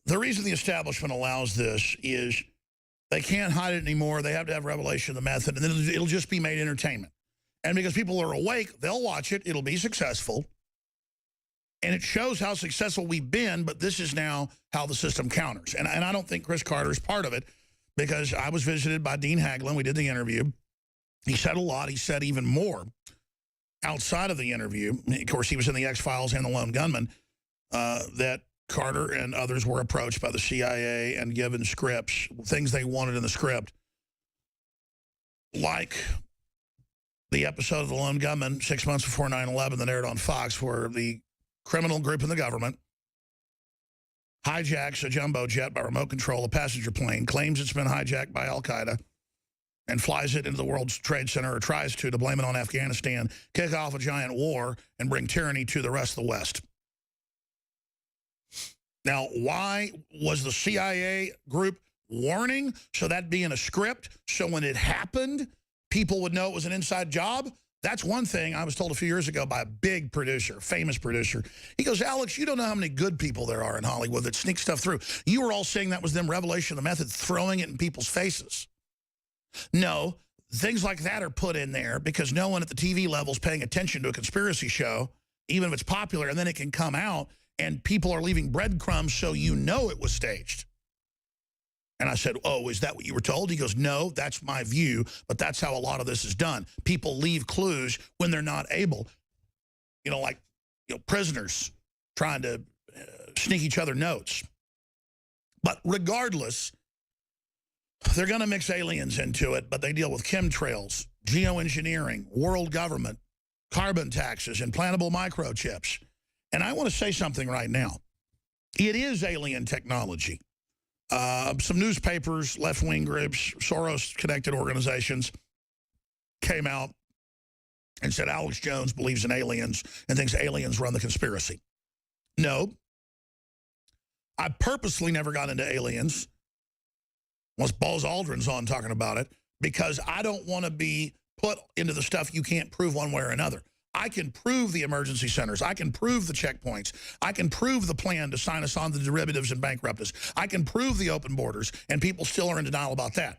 The reason the establishment allows this is they can't hide it anymore. They have to have revelation of the method, and then it'll just be made entertainment. And because people are awake, they'll watch it. It'll be successful. And it shows how successful we've been, but this is now how the system counters. And I don't think Chris Carter is part of it, because I was visited by Dean Haglund. We did the interview. He said a lot. He said even more outside of the interview. Of course, he was in the X-Files and the Lone Gunman, that Carter and others were approached by the CIA and given scripts, things they wanted in the script, like the episode of the Lone Gunman 6 months before 9/11 that aired on Fox, where the criminal group in the government hijacks a jumbo jet by remote control, a passenger plane, claims it's been hijacked by Al-Qaeda, and flies it into the World Trade Center, or tries to blame it on Afghanistan, kick off a giant war, and bring tyranny to the rest of the West. Now, why was the CIA group warning? So that'd be in a script, so when it happened, people would know it was an inside job? That's one thing I was told a few years ago by a big producer, famous producer. He goes, Alex, you don't know how many good people there are in Hollywood that sneak stuff through. You were all saying that was them revelation of the method, throwing it in people's faces. No, things like that are put in there because no one at the TV level is paying attention to a conspiracy show, even if it's popular, and then it can come out, and people are leaving breadcrumbs so you know it was staged. And I said, oh, is that what you were told? He goes, no, that's my view, but that's how a lot of this is done. People leave clues when they're not able. You know, like prisoners trying to sneak each other notes. But regardless, they're going to mix aliens into it, but they deal with chemtrails, geoengineering, world government, carbon taxes, implantable microchips. And I want to say something right now. It is alien technology. Some newspapers, left-wing groups, Soros-connected organizations came out and said Alex Jones believes in aliens and thinks aliens run the conspiracy. No. I purposely never got into aliens, once Buzz Aldrin's on talking about it, because I don't want to be put into the stuff you can't prove one way or another. I can prove the emergency centers. I can prove the checkpoints. I can prove the plan to sign us on the derivatives and bankrupt us. I can prove the open borders, and people still are in denial about that.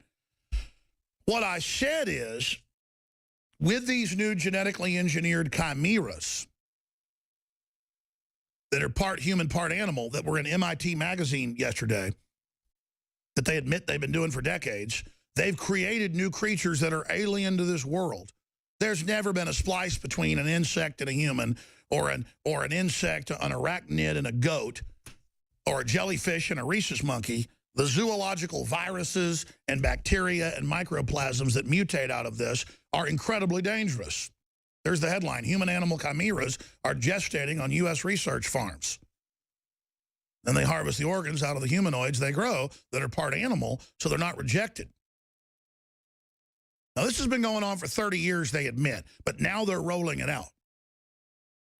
What I said is, with these new genetically engineered chimeras that are part human, part animal, that were in MIT magazine yesterday, that they admit they've been doing for decades, they've created new creatures that are alien to this world. There's never been a splice between an insect and a human, or an insect, an arachnid and a goat, or a jellyfish and a rhesus monkey. The zoological viruses and bacteria and microplasms that mutate out of this are incredibly dangerous. There's the headline: human-animal chimeras are gestating on U.S. research farms. Then they harvest the organs out of the humanoids they grow that are part animal, so they're not rejected. Now, this has been going on for 30 years, they admit, but now they're rolling it out.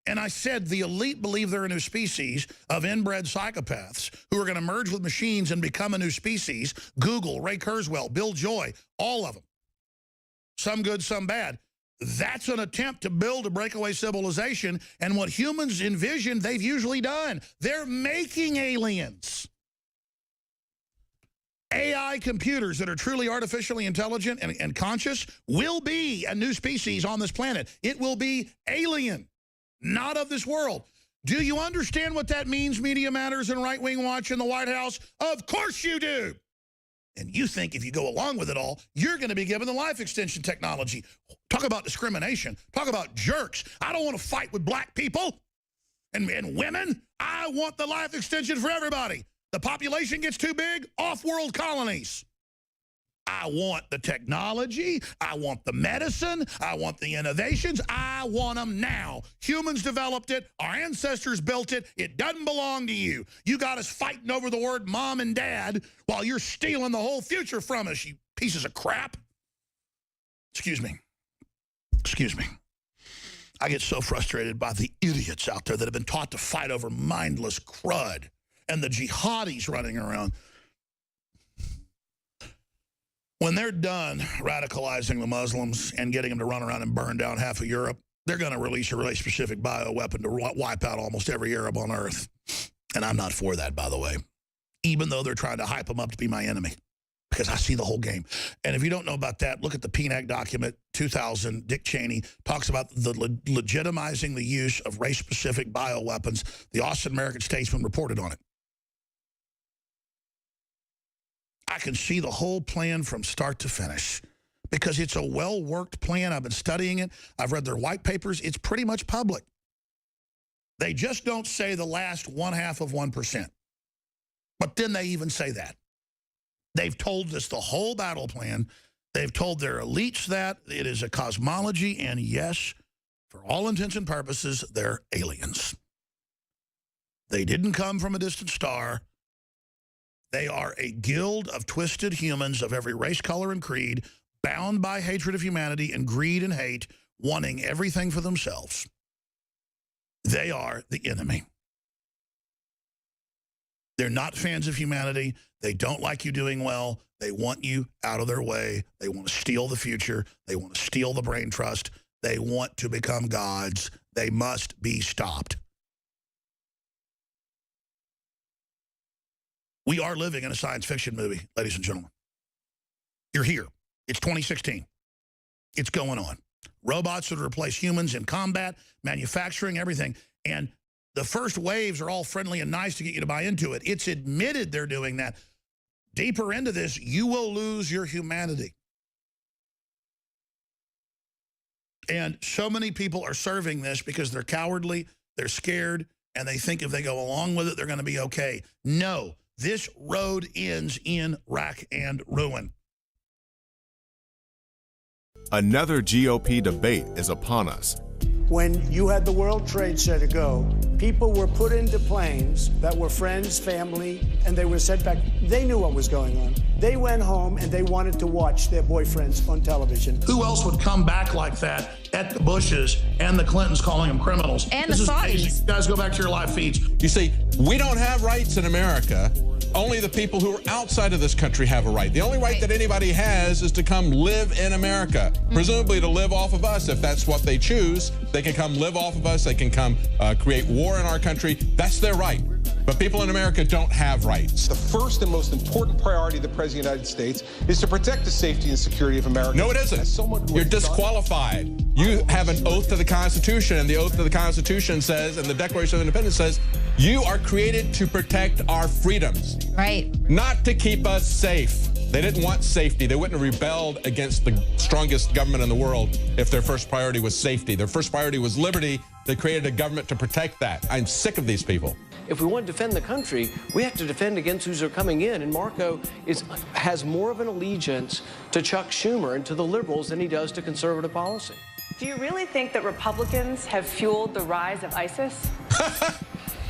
And I said the elite believe they're a new species of inbred psychopaths who are going to merge with machines and become a new species. Google, Ray Kurzweil, Bill Joy, all of them. Some good, some bad. That's an attempt to build a breakaway civilization, and what humans envision, they've usually done. They're making aliens. AI computers that are truly artificially intelligent and conscious will be a new species on this planet. It will be alien, not of this world. Do you understand what that means, Media Matters and Right Wing Watch in the White House? Of course you do. And you think if you go along with it all, you're going to be given the life extension technology. Talk about discrimination. Talk about jerks. I don't want to fight with black people and women. I want the life extension for everybody. The population gets too big, off-world colonies. I want the technology. I want the medicine. I want the innovations. I want them now. Humans developed it. Our ancestors built it. It doesn't belong to you. You got us fighting over the word mom and dad while you're stealing the whole future from us, you pieces of crap. Excuse me. Excuse me. I get so frustrated by the idiots out there that have been taught to fight over mindless crud, and the jihadis running around. When they're done radicalizing the Muslims and getting them to run around and burn down half of Europe, they're going to release a really specific bioweapon to wipe out almost every Arab on Earth. And I'm not for that, by the way. even though they're trying to hype them up to be my enemy, because I see the whole game. And if you don't know about that, look at the PNAC document 2000. Dick Cheney talks about the legitimizing the use of race-specific bioweapons. The Austin American-Statesman reported on it. I can see the whole plan from start to finish because it's a well-worked plan. I've been studying it. I've read their white papers. It's pretty much public. They just don't say the last 0.5%. But then they even say that. They've told us the whole battle plan. They've told their elites that. It is a cosmology, and yes, for all intents and purposes, they're aliens. They didn't come from a distant star. They are a guild of twisted humans of every race, color, and creed, bound by hatred of humanity and greed and hate, wanting everything for themselves. They are the enemy. They're not fans of humanity. They don't like you doing well. They want you out of their way. They want to steal the future. They want to steal the brain trust. They want to become gods. They must be stopped. We are living in a science fiction movie, ladies and gentlemen. You're here. It's 2016. It's going on. Robots that replace humans in combat, manufacturing, everything. And the first waves are all friendly and nice to get you to buy into it. It's admitted they're doing that. Deeper into this, you will lose your humanity. And so many people are serving this because they're cowardly, they're scared, and they think if they go along with it, they're going to be okay. No, this road ends in rack and ruin. Another GOP debate is upon us. When you had the World Trade Center go, people were put into planes that were friends, family, and they were sent back. They knew what was going on. They went home and they wanted to watch their boyfriends on television. Who else would come back like that at the Bushes and the Clintons calling them criminals? And the Saudis. You guys go back to your live feeds. You see, we don't have rights in America. Only the people who are outside of this country have a right. The only right that anybody has is to come live in America, presumably to live off of us if that's what they choose. They can come live off of us. They can come create war in our country. That's their right. But people in America don't have rights. The first and most important priority of the President of the United States is to protect the safety and security of America. No, it isn't. You're disqualified. You have an oath to the Constitution, and the oath to the Constitution says, and the Declaration of Independence says, you are created to protect our freedoms. Right. Not to keep us safe. They didn't want safety. They wouldn't have rebelled against the strongest government in the world if their first priority was safety. Their first priority was liberty. They created a government to protect that. I'm sick of these people. If we want to defend the country, we have to defend against who's are coming in. And Marco has more of an allegiance to Chuck Schumer and to the liberals than he does to conservative policy. Do you really think that Republicans have fueled the rise of ISIS?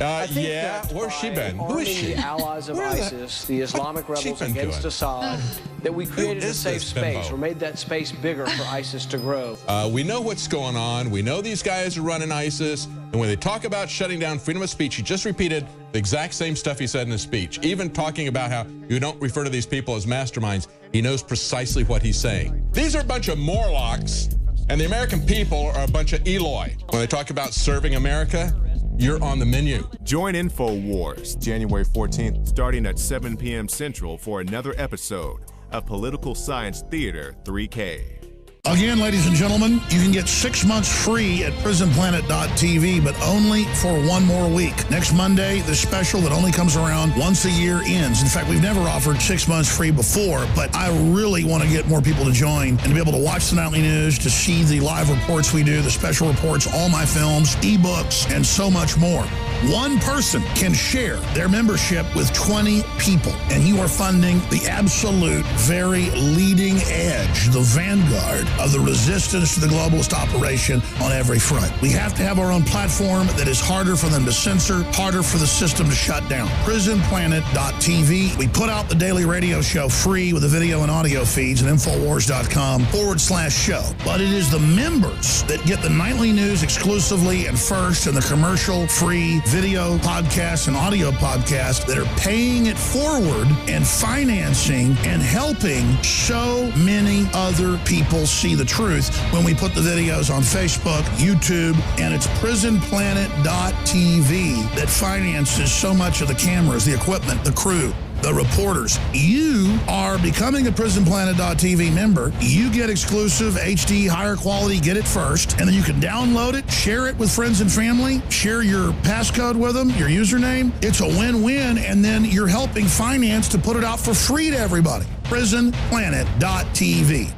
Yeah, where's she been? Who is she? The allies of ISIS, the Islamic rebels against Assad, that we created a safe space or made that space bigger for ISIS to grow. We know what's going on. We know these guys are running ISIS. And when they talk about shutting down freedom of speech, he just repeated the exact same stuff he said in his speech. Even talking about how you don't refer to these people as masterminds, he knows precisely what he's saying. These are a bunch of Morlocks, and the American people are a bunch of Eloi. When they talk about serving America, you're on the menu. Join InfoWars January 14th, starting at 7 p.m. Central for another episode of Political Science Theater 3K. Again, ladies and gentlemen, you can get 6 months free at prisonplanet.tv, but only for 1 more week. Next Monday, the special that only comes around once a year ends. In fact, we've never offered 6 months free before, but I really want to get more people to join and to be able to watch the nightly news, to see the live reports we do, the special reports, all my films, ebooks, and so much more. One person can share their membership with 20 people, and you are funding the absolute very leading edge, the vanguard of the resistance to the globalist operation on every front. We have to have our own platform that is harder for them to censor, harder for the system to shut down. Prisonplanet.tv. We put out the daily radio show free with the video and audio feeds at Infowars.com/show. But it is the members that get the nightly news exclusively and first, and the commercial-free video podcasts and audio podcasts that are paying it forward and financing and helping so many other people's see the truth when we put the videos on Facebook, YouTube, and it's prisonplanet.tv that finances so much of the cameras, the equipment, the crew, the reporters. You are becoming a prisonplanet.tv member. You get exclusive HD, higher quality, get it first, and then you can download it, share it with friends and family, share your passcode with them, your username. It's a win-win, and then you're helping finance to put it out for free to everybody. prisonplanet.tv.